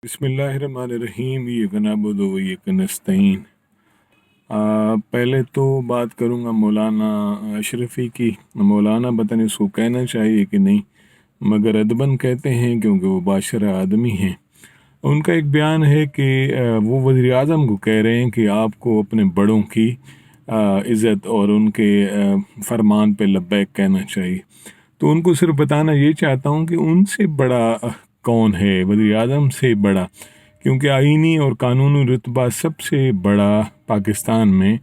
बिस्मिल्लाहिर्रहमानिर्रहीम इय्याका नअबुदु व इय्याका नस्तईन। पहले तो बात करूँगा मौलाना अशरफ़ी की। मौलाना पता नहीं उसको कहना चाहिए कि नहीं, मगर अदबन कहते हैं क्योंकि वो बाशरा आदमी हैं। उनका एक बयान है कि वो वज़ीर आज़म को कह रहे हैं कि आपको अपने बड़ों की इज़्ज़त और उनके फरमान पे लब्बैक कहना चाहिए। तो उनको सिर्फ बताना ये चाहता हूँ कि उनसे बड़ा कौन है, वज़ीर आज़म से बड़ा, क्योंकि आईनी और कानूनी रुतबा सबसे बड़ा पाकिस्तान में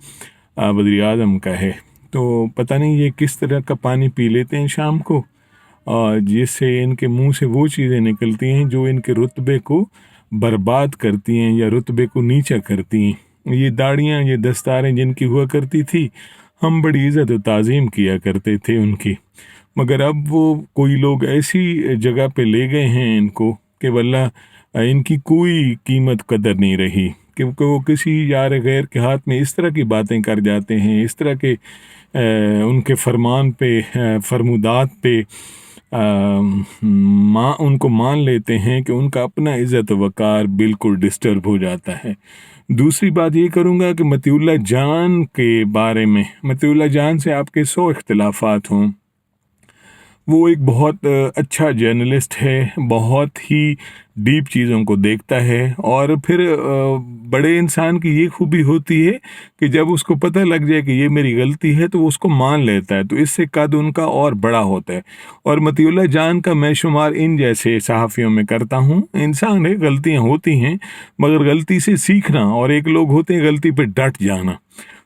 वज़ीर आज़म का है। तो पता नहीं ये किस तरह का पानी पी लेते हैं शाम को, और जिससे इनके मुंह से वो चीज़ें निकलती हैं जो इनके रुतबे को बर्बाद करती हैं या रुतबे को नीचा करती हैं। ये दाढ़ियाँ, ये दस्तारें जिनकी हुआ करती थी, हम बड़ी इज़्ज़त और ताज़ीम किया करते थे उनकी, मगर अब वो कोई लोग ऐसी जगह पे ले गए हैं इनको कि वल्लाह इनकी कोई कीमत कदर नहीं रही, क्योंकि वो किसी यार गैर के हाथ में इस तरह की बातें कर जाते हैं, इस तरह के उनके फरमान पे फरमुदात पे उनको मान लेते हैं कि उनका अपना इज़्ज़त वक़ार बिल्कुल डिस्टर्ब हो जाता है। दूसरी बात ये करूँगा कि मतीउल्लाह जान के बारे में, मतीउल्लाह जान से आपके 100 इख्तिलाफ़ात हों, वो एक बहुत अच्छा जर्नलिस्ट है, बहुत ही डीप चीज़ों को देखता है, और फिर बड़े इंसान की ये खूबी होती है कि जब उसको पता लग जाए कि ये मेरी गलती है तो वो उसको मान लेता है, तो इससे कद उनका और बड़ा होता है। और मतीउल्लाह जान का मैं शुमार इन जैसे सहाफ़ियों में करता हूँ। इंसान है, गलतियाँ होती हैं, मगर गलती से सीखना, और एक लोग होते हैं गलती पे डट जाना,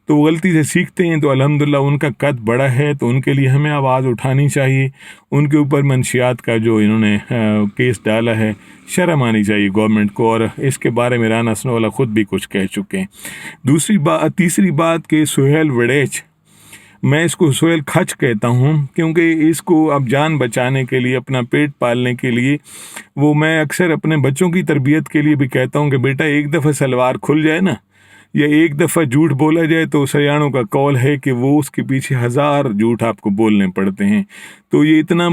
तो वो गलती से सीखते हैं। तो अल्हम्दुलिल्लाह उनका कद बड़ा है, तो उनके लिए हमें आवाज़ उठानी चाहिए। उनके ऊपर मंशियात का जो इन्होंने केस डाला है, शर्म आनी चाहिए गवर्नमेंट को, और इसके बारे में राना सनोवाला ख़ुद भी कुछ कह चुके हैं। तीसरी बात कि सुहेल वड़ेच, मैं इसको सुहेल खच कहता हूँ, क्योंकि इसको अब जान बचाने के लिए, अपना पेट पालने के लिए, वो मैं अक्सर अपने बच्चों की तरबियत के लिए भी कहता हूँ कि बेटा एक दफ़ा सलवार खुल जाए ना, या एक दफ़ा झूठ बोला जाए, तो सयानों का कौल है कि वो उसके पीछे 1000 झूठ आपको बोलने पड़ते हैं। तो ये इतना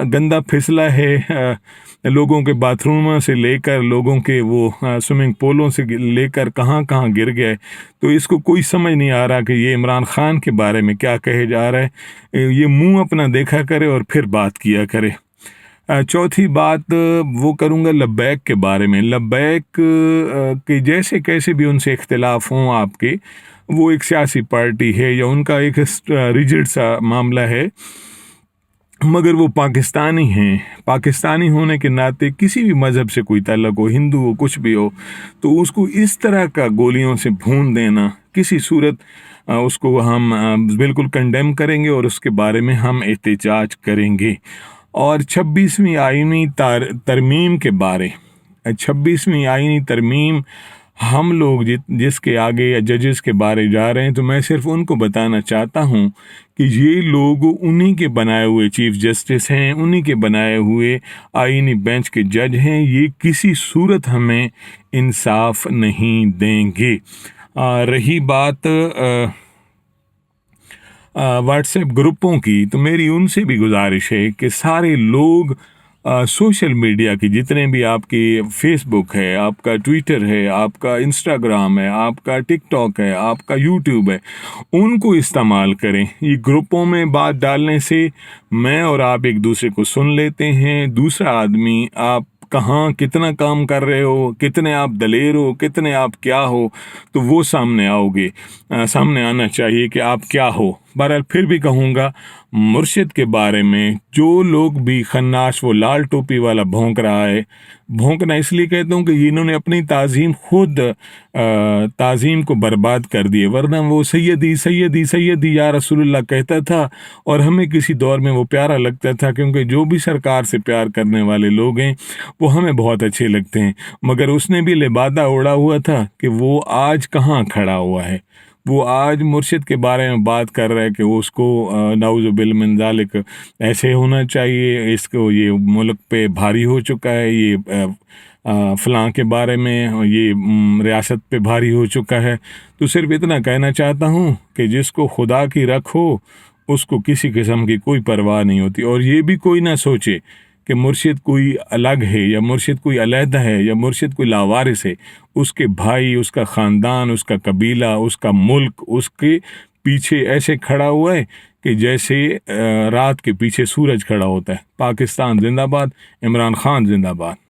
गंदा फिसला है, लोगों के बाथरूमों से लेकर लोगों के वो स्विमिंग पूलों से लेकर कहाँ कहाँ गिर गए। तो इसको कोई समझ नहीं आ रहा कि ये इमरान खान के बारे में क्या कहे जा रहा है। ये मुंह अपना देखा करे और फिर बात किया करे। चौथी बात वो करूँगा लब्बैक के बारे में। लब्बैक के जैसे कैसे भी उनसे इख्तिलाफ हों आपके, वो एक सियासी पार्टी है या उनका एक रिजिड सा मामला है, मगर वो पाकिस्तानी हैं। पाकिस्तानी होने के नाते किसी भी मज़हब से कोई ताल्लुक़ हो, हिंदू हो, कुछ भी हो, तो उसको इस तरह का गोलियों से भून देना किसी सूरत उसको हम बिल्कुल कंडेम करेंगे और उसके बारे में हम एहतजाज करेंगे। और 26वीं आईनी तरमीम के बारे, 26वीं आईनी तरमीम हम लोग जिसके आगे या जजेस के बारे जा रहे हैं, तो मैं सिर्फ उनको बताना चाहता हूँ कि ये लोग उन्हीं के बनाए हुए चीफ जस्टिस हैं, उन्हीं के बनाए हुए आईनी बेंच के जज हैं। ये किसी सूरत हमें इंसाफ नहीं देंगे। रही बात व्हाट्सएप ग्रुपों की, तो मेरी उनसे भी गुजारिश है कि सारे लोग सोशल मीडिया की जितने भी आपकी फेसबुक है, आपका ट्विटर है, आपका इंस्टाग्राम है, आपका टिकटॉक है, आपका यूट्यूब है, उनको इस्तेमाल करें। ये ग्रुपों में बात डालने से मैं और आप एक दूसरे को सुन लेते हैं। दूसरा आदमी आप कहाँ कितना काम कर रहे हो, कितने आप दलेर हो, कितने आप क्या हो, तो वो सामने आओगे। सामने आना चाहिए कि आप क्या हो। बहरहाल फिर भी कहूँगा मुर्शिद के बारे में, जो लोग भी खन्नास वो लाल टोपी वाला भौंक रहा है, भौंकना इसलिए कहता हूँ कि इन्होंने अपनी ताज़ीम खुद ताज़ीम को बर्बाद कर दिए, वरना वो सैयदी सैयदी सैयदी या रसूलुल्लाह कहता था, और हमें किसी दौर में वो प्यारा लगता था, क्योंकि जो भी सरकार से प्यार करने वाले लोग हैं वो हमें बहुत अच्छे लगते हैं। मगर उसने भी लिबादा ओढ़ा हुआ था कि वो आज कहाँ खड़ा हुआ है। वो आज मुर्शिद के बारे में बात कर रहा है कि वो उसको नाउज़ु बिल मिन ज़ालिक ऐसे होना चाहिए, इसको ये मुल्क पे भारी हो चुका है, ये फ़लाँ के बारे में ये रियासत पे भारी हो चुका है। तो सिर्फ इतना कहना चाहता हूँ कि जिसको खुदा की रख हो उसको किसी किस्म की कोई परवाह नहीं होती, और ये भी कोई ना सोचे کہ مرشد کوئی الگ ہے یا مرشد کوئی علیحدہ ہے یا مرشد کوئی لاوارث ہے، اس کے بھائی، اس کا خاندان، اس کا قبیلہ، اس کا ملک اس کے پیچھے ایسے کھڑا ہوا ہے کہ جیسے رات کے پیچھے سورج کھڑا ہوتا ہے۔ پاکستان زندہ باد، عمران خان زندہ باد۔